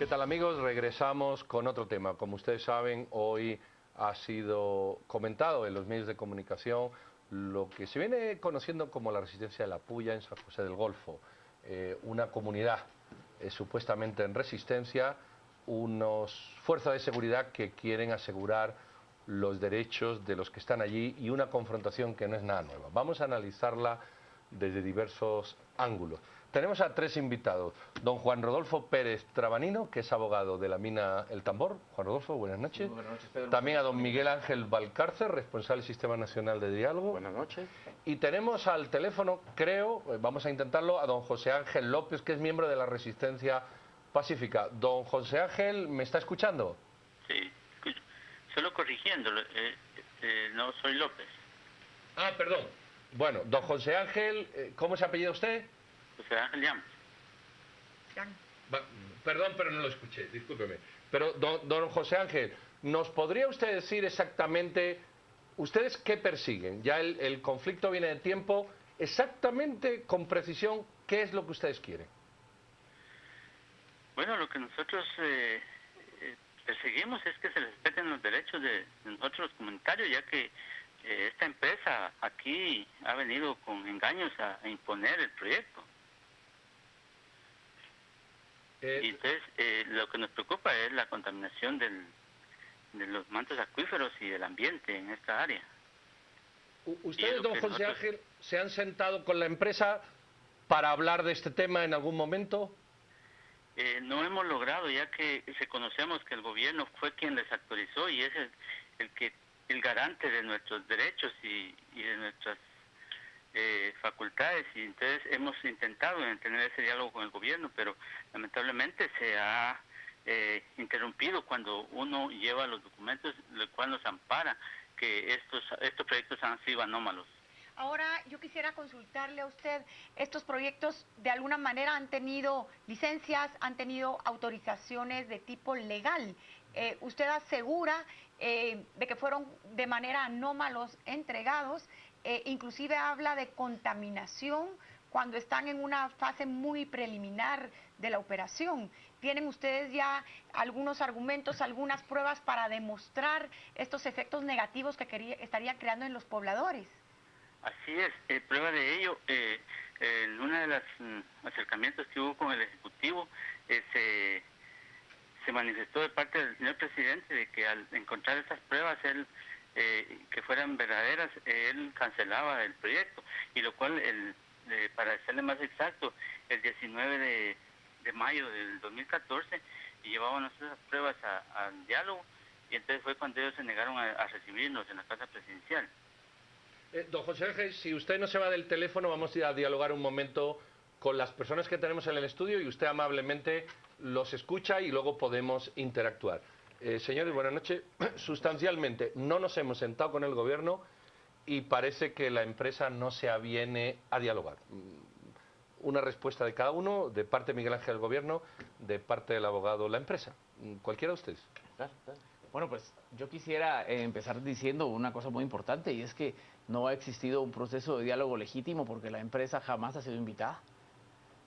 ¿Qué tal, amigos? Regresamos con otro tema. Como ustedes saben, hoy ha sido comentado en los medios de comunicación lo que se viene conociendo como la resistencia de la Puya en San José del Golfo. Una comunidad supuestamente en resistencia, unos fuerzas de seguridad que quieren asegurar los derechos de los que están allí y una confrontación que no es nada nueva. Vamos a analizarla desde diversos ángulos. Tenemos a tres invitados. Don Juan Rodolfo Pérez Trabanino, que es abogado de la mina El Tambor. Juan Rodolfo, buenas noches. Sí, buenas noches, Pedro. También a don Miguel Ángel Valcárcel, responsable del Sistema Nacional de Diálogo. Buenas noches. Y tenemos al teléfono, creo, vamos a intentarlo, a don José Ángel López, que es miembro de la Resistencia Pacífica. Don José Ángel, ¿me está escuchando? Sí, escucho. Solo corrigiéndolo, no soy López. Ah, perdón. Bueno, don José Ángel, ¿cómo se apellida usted? José Ángel Llamas. Perdón, pero no lo escuché, discúlpeme. Pero, don José Ángel, ¿nos podría usted decir exactamente, ustedes qué persiguen? Ya el conflicto viene de tiempo, exactamente, con precisión, ¿qué es lo que ustedes quieren? Bueno, lo que nosotros perseguimos es que se respeten los derechos de nosotros los comunitarios, ya que esta empresa aquí ha venido con engaños a imponer el proyecto. Y entonces, lo que nos preocupa es la contaminación de los mantos acuíferos y del ambiente en esta área. ¿Ustedes, don José Ángel, se han sentado con la empresa para hablar de este tema en algún momento? No hemos logrado, ya que reconocemos que el gobierno fue quien les actualizó y es el garante de nuestros derechos y de nuestras facultades, y entonces hemos intentado tener ese diálogo con el gobierno, pero lamentablemente se ha interrumpido cuando uno lleva los documentos, lo cual nos ampara que estos proyectos han sido anómalos. Ahora yo quisiera consultarle a usted, ¿estos proyectos de alguna manera han tenido licencias, han tenido autorizaciones de tipo legal? ¿Usted asegura de que fueron de manera anómalos entregados? Inclusive habla de contaminación cuando están en una fase muy preliminar de la operación. ¿Tienen ustedes ya algunos argumentos, algunas pruebas para demostrar estos efectos negativos que estarían creando en los pobladores? Así es, prueba de ello, en uno de los acercamientos que hubo con el Ejecutivo, se manifestó de parte del señor presidente de que al encontrar estas pruebas, que fueran verdaderas, él cancelaba el proyecto, y lo cual, para serle más exacto, el 19 de mayo del 2014, llevábamos esas pruebas al diálogo, y entonces fue cuando ellos se negaron a recibirnos en la Casa Presidencial. Don José Ángel, si usted no se va del teléfono, vamos a ir a dialogar un momento con las personas que tenemos en el estudio y usted amablemente los escucha y luego podemos interactuar. Señores, buenas noches. Sustancialmente, no nos hemos sentado con el gobierno y parece que la empresa no se aviene a dialogar. Una respuesta de cada uno, de parte de Miguel Ángel, el gobierno, de parte del abogado, la empresa. Cualquiera de ustedes. Bueno, pues yo quisiera empezar diciendo una cosa muy importante, y es que no ha existido un proceso de diálogo legítimo porque la empresa jamás ha sido invitada.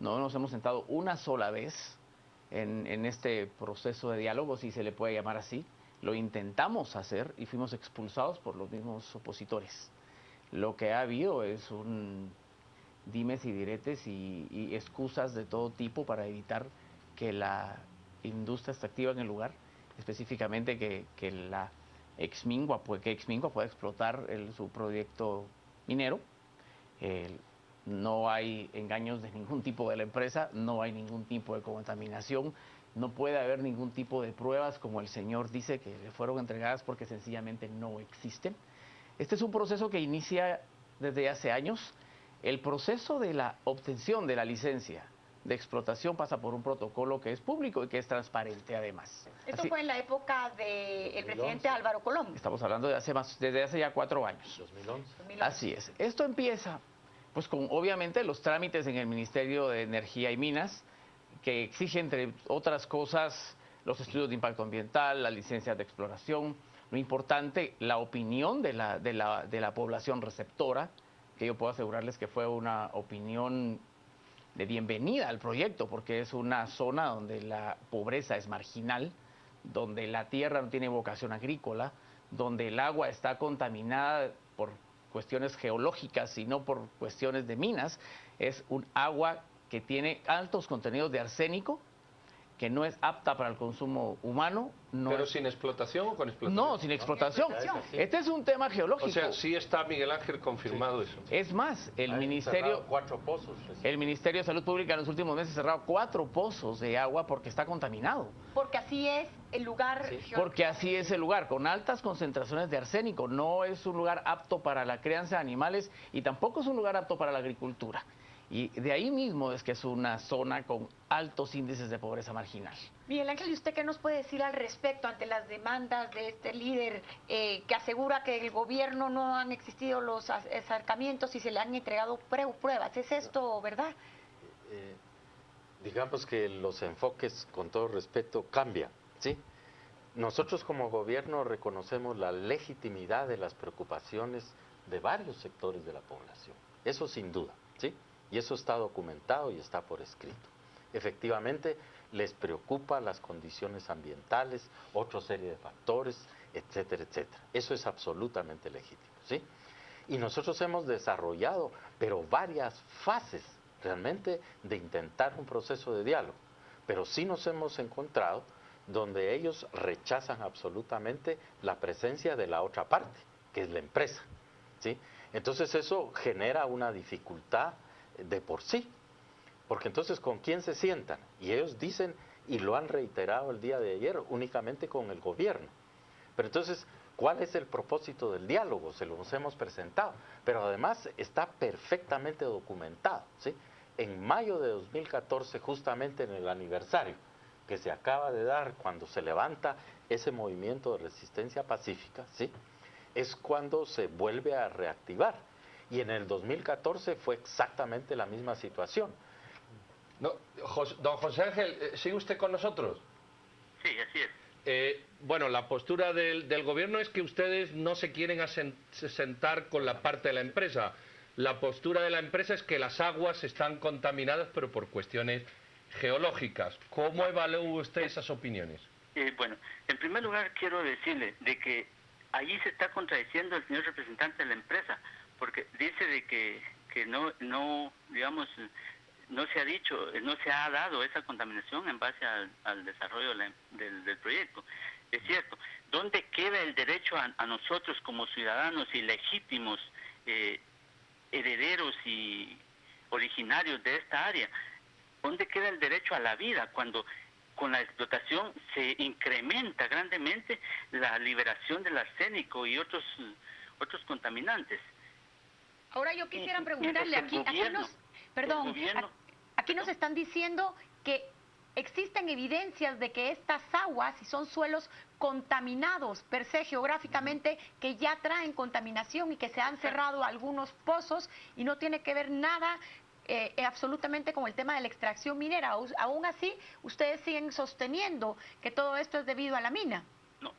No nos hemos sentado una sola vez en este proceso de diálogo, si se le puede llamar así. Lo intentamos hacer y fuimos expulsados por los mismos opositores. Lo que ha habido es un dimes y diretes y excusas de todo tipo para evitar que la industria extractiva en el lugar, específicamente que la Exmingua pueda explotar su proyecto minero. No hay engaños de ningún tipo de la empresa, no hay ningún tipo de contaminación, no puede haber ningún tipo de pruebas, como el señor dice, que le fueron entregadas porque sencillamente no existen. Este es un proceso que inicia desde hace años. El proceso de la obtención de la licencia de explotación pasa por un protocolo que es público y que es transparente además. Esto fue en la época del presidente Álvaro Colón. Estamos hablando desde hace ya 4 años. 2011. Así es. Esto empieza pues con obviamente los trámites en el Ministerio de Energía y Minas, que exigen, entre otras cosas, los estudios de impacto ambiental, las licencias de exploración, lo importante, la opinión de la población receptora, que yo puedo asegurarles que fue una opinión de bienvenida al proyecto, porque es una zona donde la pobreza es marginal, donde la tierra no tiene vocación agrícola, donde el agua está contaminada por cuestiones geológicas y no por cuestiones de minas. Es un agua que tiene altos contenidos de arsénico, que no es apta para el consumo humano. ¿Pero sin explotación o con explotación? No, sin explotación. Este es un tema geológico. O sea, sí está, Miguel Ángel, confirmado eso. Es más, el Ministerio de Salud Pública en los últimos meses ha cerrado 4 pozos de agua porque está contaminado. Porque así es el lugar. Porque así es el lugar, con altas concentraciones de arsénico. No es un lugar apto para la crianza de animales y tampoco es un lugar apto para la agricultura. Y de ahí mismo es que es una zona con altos índices de pobreza marginal. Miguel Ángel, ¿y usted qué nos puede decir al respecto ante las demandas de este líder que asegura que el gobierno no han existido los acercamientos y se le han entregado pruebas? ¿Es esto verdad? Digamos que los enfoques, con todo respeto, cambian, ¿sí? Nosotros como gobierno reconocemos la legitimidad de las preocupaciones de varios sectores de la población, eso sin duda, ¿sí? Y eso está documentado y está por escrito. Efectivamente, les preocupan las condiciones ambientales, otra serie de factores, etcétera, etcétera. Eso es absolutamente legítimo, ¿sí? Y nosotros hemos desarrollado, pero varias fases realmente de intentar un proceso de diálogo. Pero sí nos hemos encontrado donde ellos rechazan absolutamente la presencia de la otra parte, que es la empresa, ¿sí? Entonces eso genera una dificultad de por sí, porque entonces ¿con quién se sientan? Y ellos dicen, y lo han reiterado el día de ayer, únicamente con el gobierno. Pero entonces, ¿cuál es el propósito del diálogo? Se los hemos presentado, pero además está perfectamente documentado, ¿sí? En mayo de 2014, justamente en el aniversario que se acaba de dar cuando se levanta ese movimiento de resistencia pacífica, ¿sí? Es cuando se vuelve a reactivar. Y en el 2014 fue exactamente la misma situación. No, don José Ángel, ¿sigue usted con nosotros? Sí, así es. Bueno, la postura del gobierno es que ustedes no se quieren sentar con la parte de la empresa. La postura de la empresa es que las aguas están contaminadas, pero por cuestiones geológicas. ¿Cómo evalúa usted esas opiniones? Bueno, en primer lugar quiero decirle de que allí se está contradiciendo el señor representante de la empresa, porque dice de que no, digamos, no se ha dicho, no se ha dado esa contaminación en base al desarrollo del proyecto. Es cierto, ¿dónde queda el derecho a nosotros como ciudadanos y legítimos herederos y originarios de esta área? ¿Dónde queda el derecho a la vida cuando con la explotación se incrementa grandemente la liberación del arsénico y otros contaminantes? Ahora yo quisiera preguntarle, aquí nos están diciendo que existen evidencias de que estas aguas, si son suelos contaminados per se geográficamente, que ya traen contaminación y que se han cerrado algunos pozos y no tiene que ver nada absolutamente con el tema de la extracción minera. Aún así, ustedes siguen sosteniendo que todo esto es debido a la mina. No.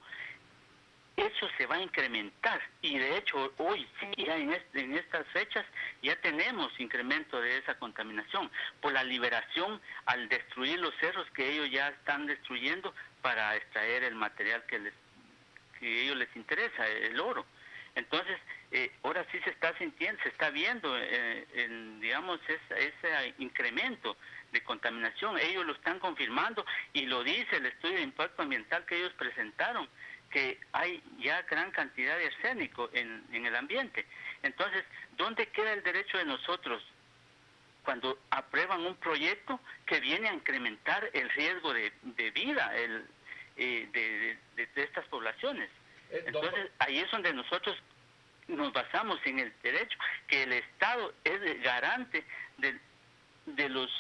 Eso se va a incrementar y de hecho hoy, ya en estas fechas, ya tenemos incremento de esa contaminación por la liberación al destruir los cerros que ellos ya están destruyendo para extraer el material que a ellos les interesa, el oro. Entonces, ahora sí se está sintiendo, se está viendo, digamos, ese incremento de contaminación. Ellos lo están confirmando y lo dice el estudio de impacto ambiental que ellos presentaron, que hay ya gran cantidad de arsénico en el ambiente. Entonces, ¿dónde queda el derecho de nosotros cuando aprueban un proyecto que viene a incrementar el riesgo de vida de estas poblaciones? Entonces, ahí es donde nosotros nos basamos en el derecho, que el Estado es el garante de los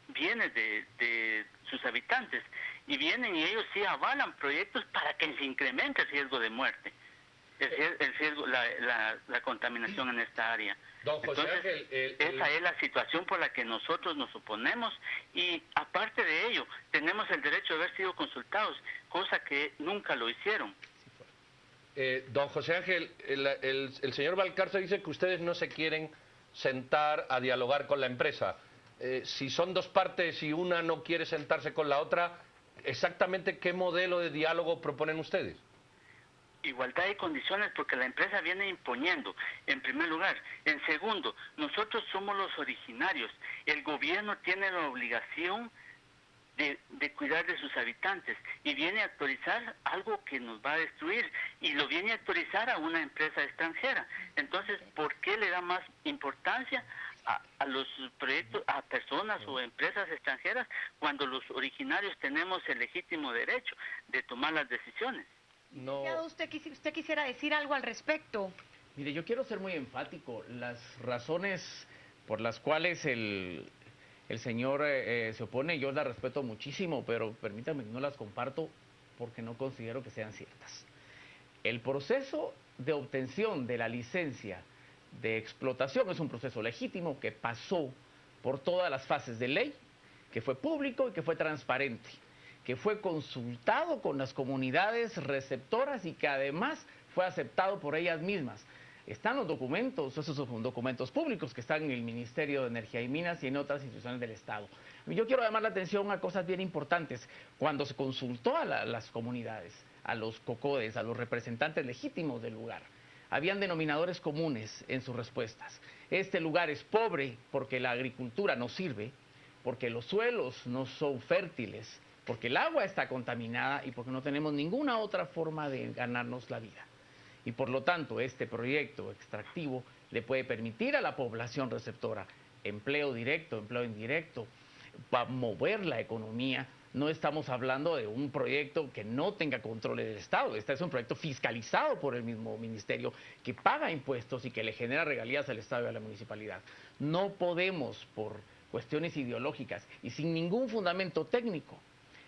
bienes de sus habitantes, y vienen y ellos sí avalan proyectos para que se incremente el riesgo de muerte, el riesgo, la contaminación en esta área. Don José Ángel, esa es la situación por la que nosotros nos oponemos, y aparte de ello, tenemos el derecho de haber sido consultados, cosa que nunca lo hicieron. Don José Ángel, el señor Valcárcel dice que ustedes no se quieren sentar a dialogar con la empresa. si son dos partes y una no quiere sentarse con la otra, exactamente qué modelo de diálogo proponen ustedes? Igualdad de condiciones, porque la empresa viene imponiendo, en primer lugar. En segundo, nosotros somos los originarios. El gobierno tiene la obligación de cuidar de sus habitantes y viene a autorizar algo que nos va a destruir y lo viene a autorizar a una empresa extranjera. Entonces, ¿por qué le da más importancia a los proyectos, a personas o empresas extranjeras, cuando los originarios tenemos el legítimo derecho de tomar las decisiones? Licenciado, ¿usted quisiera decir algo al respecto? Mire, yo quiero ser muy enfático. Las razones por las cuales el señor se opone, yo las respeto muchísimo, pero permítame, no las comparto porque no considero que sean ciertas. El proceso de obtención de la licencia de explotación es un proceso legítimo que pasó por todas las fases de ley, que fue público y que fue transparente, que fue consultado con las comunidades receptoras y que además fue aceptado por ellas mismas. Están los documentos, esos son documentos públicos que están en el Ministerio de Energía y Minas y en otras instituciones del Estado. Yo quiero llamar la atención a cosas bien importantes. Cuando se consultó a las comunidades, a los COCODES, a los representantes legítimos del lugar, habían denominadores comunes en sus respuestas. Este lugar es pobre porque la agricultura no sirve, porque los suelos no son fértiles, porque el agua está contaminada y porque no tenemos ninguna otra forma de ganarnos la vida. Y por lo tanto, este proyecto extractivo le puede permitir a la población receptora empleo directo, empleo indirecto, va a mover la economía. No estamos hablando de un proyecto que no tenga control del Estado. Este es un proyecto fiscalizado por el mismo ministerio que paga impuestos y que le genera regalías al Estado y a la municipalidad. No podemos, por cuestiones ideológicas y sin ningún fundamento técnico,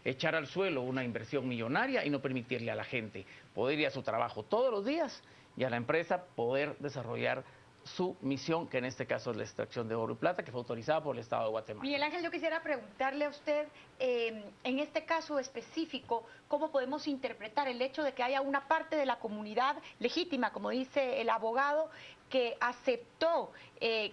echar al suelo una inversión millonaria y no permitirle a la gente poder ir a su trabajo todos los días y a la empresa poder desarrollar su misión, que en este caso es la extracción de oro y plata, que fue autorizada por el Estado de Guatemala. Miguel Ángel, yo quisiera preguntarle a usted, en este caso específico, ¿cómo podemos interpretar el hecho de que haya una parte de la comunidad legítima, como dice el abogado, que aceptó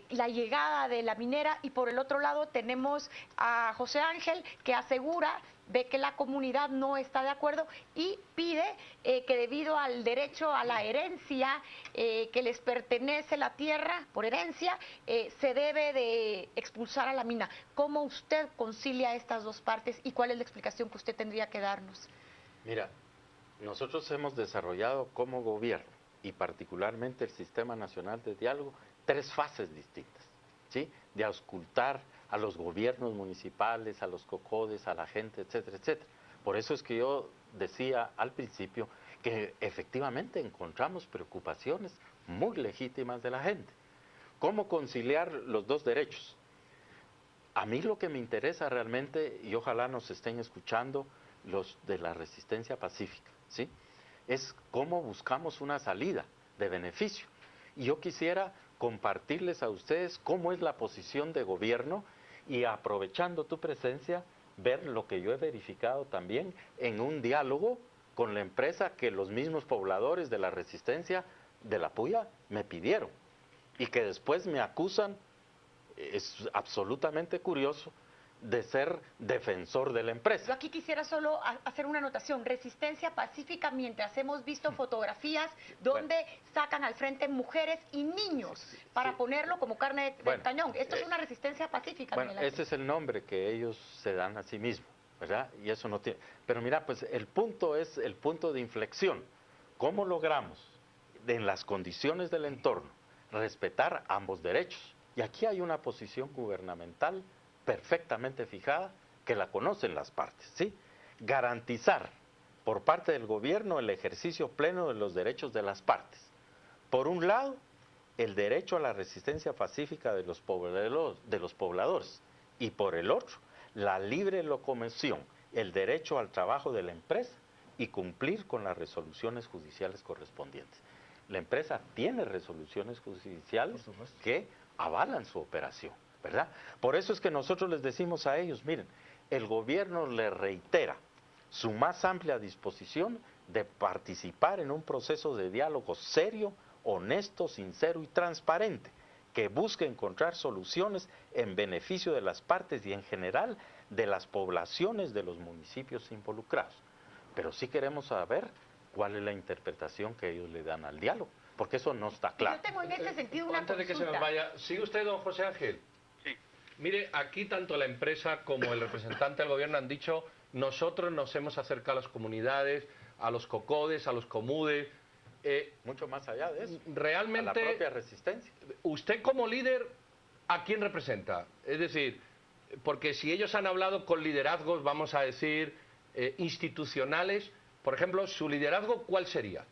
la llegada de la minera, y por el otro lado tenemos a José Ángel, que asegura, ve que la comunidad no está de acuerdo y pide que debido al derecho a la herencia, que les pertenece la tierra por herencia, se debe de expulsar a la mina? ¿Cómo usted concilia estas dos partes y cuál es la explicación que usted tendría que darnos? Mira, nosotros hemos desarrollado como gobierno y particularmente el Sistema Nacional de Diálogo 3 fases distintas, ¿sí? De auscultar a los gobiernos municipales, a los COCODES, a la gente, etcétera, etcétera. Por eso es que yo decía al principio que efectivamente encontramos preocupaciones muy legítimas de la gente. ¿Cómo conciliar los dos derechos? A mí lo que me interesa realmente, y ojalá nos estén escuchando los de la resistencia pacífica, ¿sí?, es cómo buscamos una salida de beneficio. Y yo quisiera compartirles a ustedes cómo es la posición de gobierno y, aprovechando tu presencia, ver lo que yo he verificado también en un diálogo con la empresa que los mismos pobladores de la resistencia de la Puya me pidieron y que después me acusan, es absolutamente curioso, de ser defensor de la empresa. Yo aquí quisiera solo hacer una anotación: resistencia pacífica, mientras hemos visto fotografías donde sacan al frente mujeres y niños para ponerlo como carne de cañón. Esto es una resistencia pacífica. Bueno, ese es el nombre que ellos se dan a sí mismos, ¿verdad? Y eso no tiene... Pero mira, pues el punto es el punto de inflexión. ¿Cómo logramos, en las condiciones del entorno, respetar ambos derechos? Y aquí hay una posición gubernamental perfectamente fijada, que la conocen las partes, ¿sí? Garantizar por parte del gobierno el ejercicio pleno de los derechos de las partes. Por un lado, el derecho a la resistencia pacífica de los pobladores, y por el otro, la libre locomoción, el derecho al trabajo de la empresa y cumplir con las resoluciones judiciales correspondientes. La empresa tiene resoluciones judiciales que avalan su operación, ¿verdad? Por eso es que nosotros les decimos a ellos, miren, el gobierno les reitera su más amplia disposición de participar en un proceso de diálogo serio, honesto, sincero y transparente, que busque encontrar soluciones en beneficio de las partes y en general de las poblaciones de los municipios involucrados. Pero sí queremos saber cuál es la interpretación que ellos le dan al diálogo, porque eso no está claro. Yo tengo en ese sentido una Antes de que se nos consulta. vaya, ¿sigue usted, don José Ángel? Sí. Mire, aquí tanto la empresa como el representante del gobierno han dicho, nosotros nos hemos acercado a las comunidades, a los COCODES, a los COMUDES. Mucho más allá de eso, Realmente, a la propia resistencia. usted como líder, ¿a quién representa? Es decir, porque si ellos han hablado con liderazgos, vamos a decir, institucionales, por ejemplo, ¿su liderazgo cuál sería?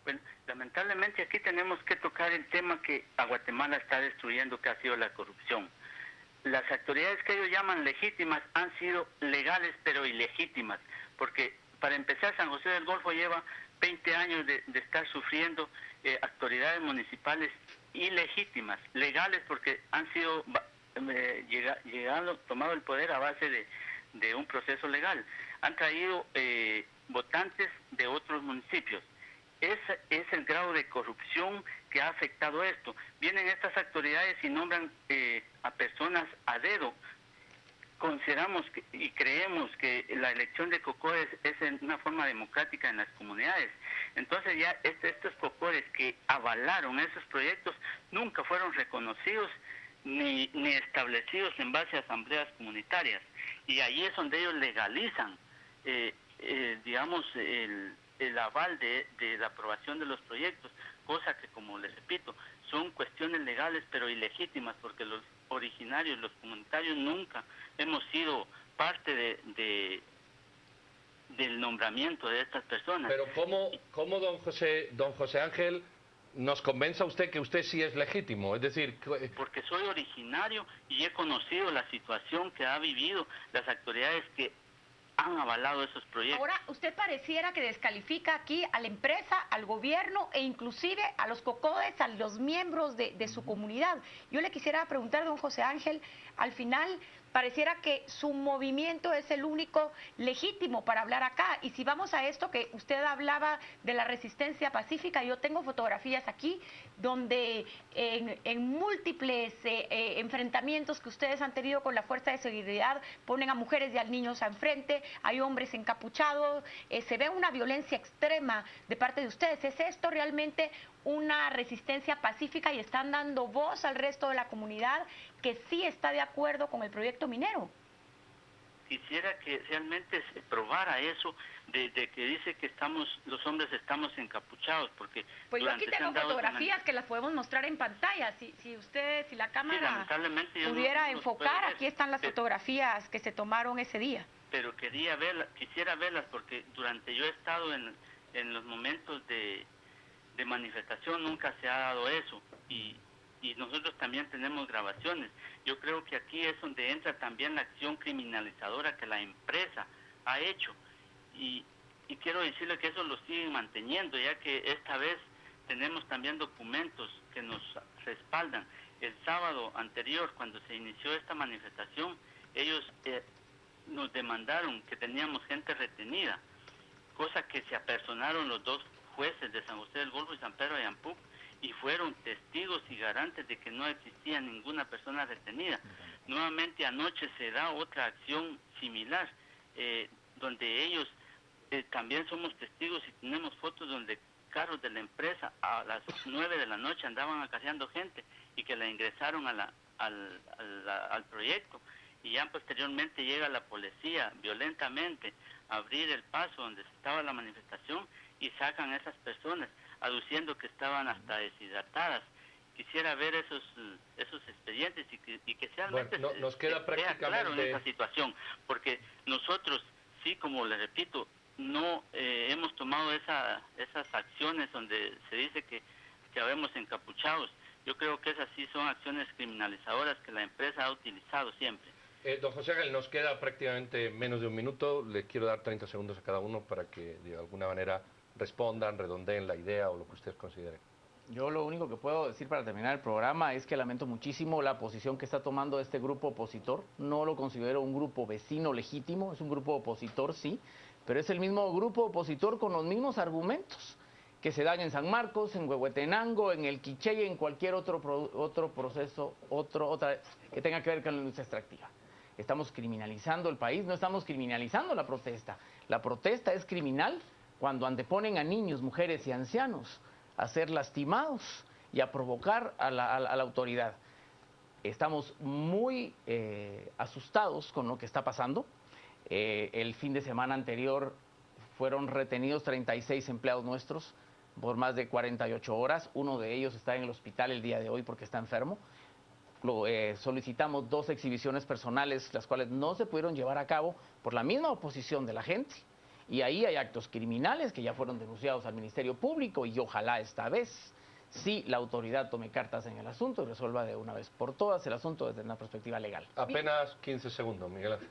Bueno, lamentablemente aquí tenemos que tocar el tema que a Guatemala está destruyendo, que ha sido la corrupción. Las autoridades que ellos llaman legítimas han sido legales pero ilegítimas, porque para empezar San José del Golfo lleva 20 años de estar sufriendo autoridades municipales ilegítimas, legales porque han sido tomado el poder a base de un proceso legal. Han traído votantes de otros municipios. Ese es el grado de corrupción que ha afectado esto. Vienen estas autoridades y nombran a personas a dedo. Consideramos y creemos que la elección de COCODES es en una forma democrática en las comunidades. Entonces ya estos COCODES que avalaron esos proyectos nunca fueron reconocidos ni establecidos en base a asambleas comunitarias. Y ahí es donde ellos legalizan, digamos, el aval de la aprobación de los proyectos, cosa que, como les repito, son cuestiones legales pero ilegítimas, porque los originarios, los comunitarios, nunca hemos sido parte del nombramiento de estas personas. Pero ¿cómo don José Ángel, nos convence a usted que usted sí es legítimo? Es decir, porque soy originario y he conocido la situación que ha vivido las autoridades que han avalado esos proyectos. Ahora, usted pareciera que descalifica aquí a la empresa, al gobierno e inclusive a los COCODES, a los miembros de su comunidad. Yo le quisiera preguntar, don José Ángel, al final pareciera que su movimiento es el único legítimo para hablar acá. Y si vamos a esto que usted hablaba de la resistencia pacífica, yo tengo fotografías aquí donde en múltiples enfrentamientos que ustedes han tenido con la Fuerza de Seguridad, ponen a mujeres y a niños enfrente, hay hombres encapuchados, se ve una violencia extrema de parte de ustedes. ¿Es esto realmente una resistencia pacífica y están dando voz al resto de la comunidad que sí está de acuerdo con el proyecto minero? Quisiera que realmente se probara eso de que dice que los hombres estamos encapuchados, porque pues yo aquí tengo fotografías que las podemos mostrar en pantalla, si la cámara pudiera enfocar, aquí están las fotografías que se tomaron ese día. Pero quisiera verlas, porque durante yo he estado en los momentos de manifestación nunca se ha dado eso, y nosotros también tenemos grabaciones. Yo creo que aquí es donde entra también la acción criminalizadora que la empresa ha hecho, y quiero decirle que eso lo siguen manteniendo, ya que esta vez tenemos también documentos que nos respaldan. El sábado anterior, cuando se inició esta manifestación, ellos nos demandaron que teníamos gente retenida, cosa que se apersonaron los dos jueces de San José del Golfo y San Pedro de Ayampuc, y fueron testigos y garantes de que no existía ninguna persona retenida. Nuevamente anoche se da otra acción similar, donde ellos también somos testigos y tenemos fotos donde carros de la empresa a las 9 de la noche andaban acarreando gente y que la ingresaron al proyecto, y ya posteriormente llega la policía violentamente a abrir el paso donde estaba la manifestación y sacan a esas personas, aduciendo que estaban hasta deshidratadas. Quisiera ver esos expedientes y que realmente nos queda prácticamente claro en esa situación, porque nosotros, sí, como les repito, no hemos tomado esas acciones donde se dice que habemos encapuchados. Yo creo que esas sí son acciones criminalizadoras que la empresa ha utilizado siempre. Don José Ángel, nos queda prácticamente menos de un minuto. Les quiero dar 30 segundos a cada uno para que de alguna manera respondan, redondeen la idea o lo que ustedes consideren. Yo lo único que puedo decir para terminar el programa es que lamento muchísimo la posición que está tomando este grupo opositor. No lo considero un grupo vecino legítimo, es un grupo opositor, sí, pero es el mismo grupo opositor con los mismos argumentos. que se dan en San Marcos, en Huehuetenango, en el Quiché y en cualquier otro proceso, que tenga que ver con la industria extractiva. Estamos criminalizando el país, no estamos criminalizando la protesta. La protesta es criminal cuando anteponen a niños, mujeres y ancianos a ser lastimados y a provocar a la autoridad. Estamos muy asustados con lo que está pasando. El fin de semana anterior fueron retenidos 36 empleados nuestros por más de 48 horas. Uno de ellos está en el hospital el día de hoy porque está enfermo. Solicitamos 2 exhibiciones personales, las cuales no se pudieron llevar a cabo por la misma oposición de la gente. Y ahí hay actos criminales que ya fueron denunciados al Ministerio Público y ojalá esta vez sí la autoridad tome cartas en el asunto y resuelva de una vez por todas el asunto desde una perspectiva legal. Apenas 15 segundos, Miguel Ángel.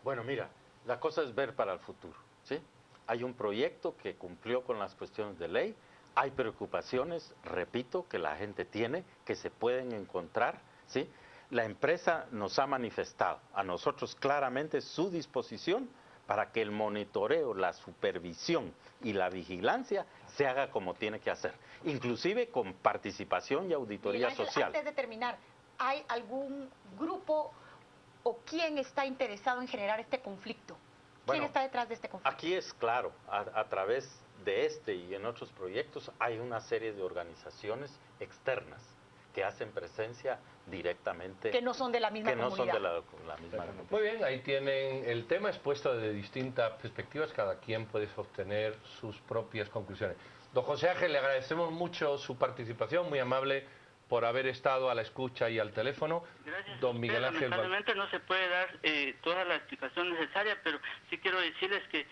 Bueno, mira, la cosa es ver para el futuro, ¿sí? Hay un proyecto que cumplió con las cuestiones de ley, hay preocupaciones, repito, que la gente tiene, que se pueden encontrar, ¿sí? La empresa nos ha manifestado a nosotros claramente su disposición para que el monitoreo, la supervisión y la vigilancia se haga como tiene que hacer, inclusive con participación y auditoría Miguel Ángel, social. antes de terminar, ¿hay algún grupo o quién está interesado en generar este conflicto? ¿Quién Bueno, está detrás de este conflicto? Aquí es claro, a través de este y en otros proyectos hay una serie de organizaciones externas que hacen presencia directamente. Que no son de la misma que no comunidad. son de la misma comunidad. Muy bien, ahí tienen el tema expuesto de distintas perspectivas, cada quien puede sostener sus propias conclusiones. Don José Ángel, le agradecemos mucho su participación, muy amable por haber estado a la escucha y al teléfono. Gracias. Don Miguel Ángel. Lamentablemente no se puede dar toda la explicación necesaria, pero sí quiero decirles que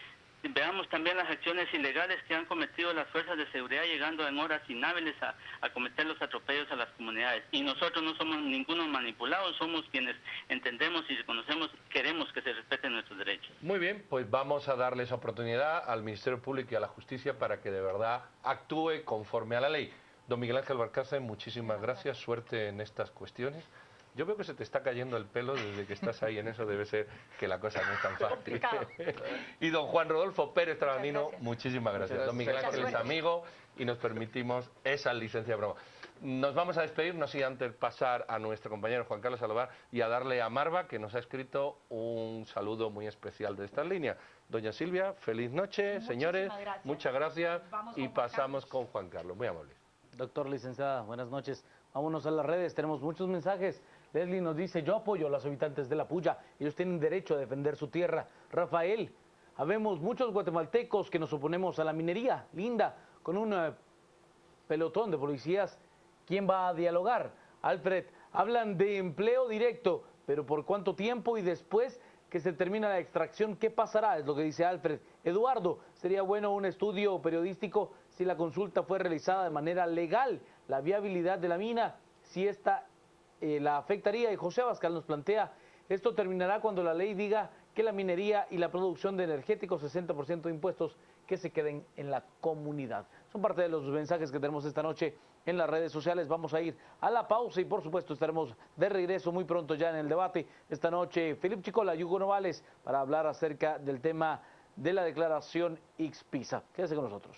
veamos también las acciones ilegales que han cometido las fuerzas de seguridad llegando en horas inhábiles a cometer los atropellos a las comunidades. Y nosotros no somos ninguno manipulados, somos quienes entendemos y reconocemos, queremos que se respeten nuestros derechos. Muy bien, pues vamos a darles oportunidad al Ministerio Público y a la Justicia para que de verdad actúe conforme a la ley. Don Miguel Ángel Valcárcel, muchísimas gracias, suerte en estas cuestiones. Yo veo que se te está cayendo el pelo desde que estás ahí en eso, debe ser que la cosa no es tan fácil. Y don Juan Rodolfo Pérez Trabandino, muchísimas gracias. Don Miguel Ángel es amigo y nos permitimos esa licencia de broma. Nos vamos a despedir, no sin antes pasar a nuestro compañero Juan Carlos Alvar y a darle a Marva, que nos ha escrito un saludo muy especial de estas líneas. Doña Silvia, feliz noche, señores, muchas gracias y pasamos con Juan Carlos, muy amable. Doctor licenciada, buenas noches. Vámonos a las redes, tenemos muchos mensajes. Leslie nos dice, yo apoyo a los habitantes de La Puya, ellos tienen derecho a defender su tierra. Rafael, habemos muchos guatemaltecos que nos oponemos a la minería. Linda, con un pelotón de policías, ¿quién va a dialogar? Alfred, hablan de empleo directo, pero ¿por cuánto tiempo? Y después que se termina la extracción, ¿qué pasará? Es lo que dice Alfred. Eduardo, sería bueno un estudio periodístico si la consulta fue realizada de manera legal, la viabilidad de la mina, si esta la afectaría. Y José Abascal nos plantea, esto terminará cuando la ley diga que la minería y la producción de energéticos, 60% de impuestos, que se queden en la comunidad. Son parte de los mensajes que tenemos esta noche en las redes sociales. Vamos a ir a la pausa y por supuesto estaremos de regreso muy pronto ya en el debate. Esta noche Felipe Chicola y Hugo Novales para hablar acerca del tema de la declaración ICS-PISA. Quédese con nosotros.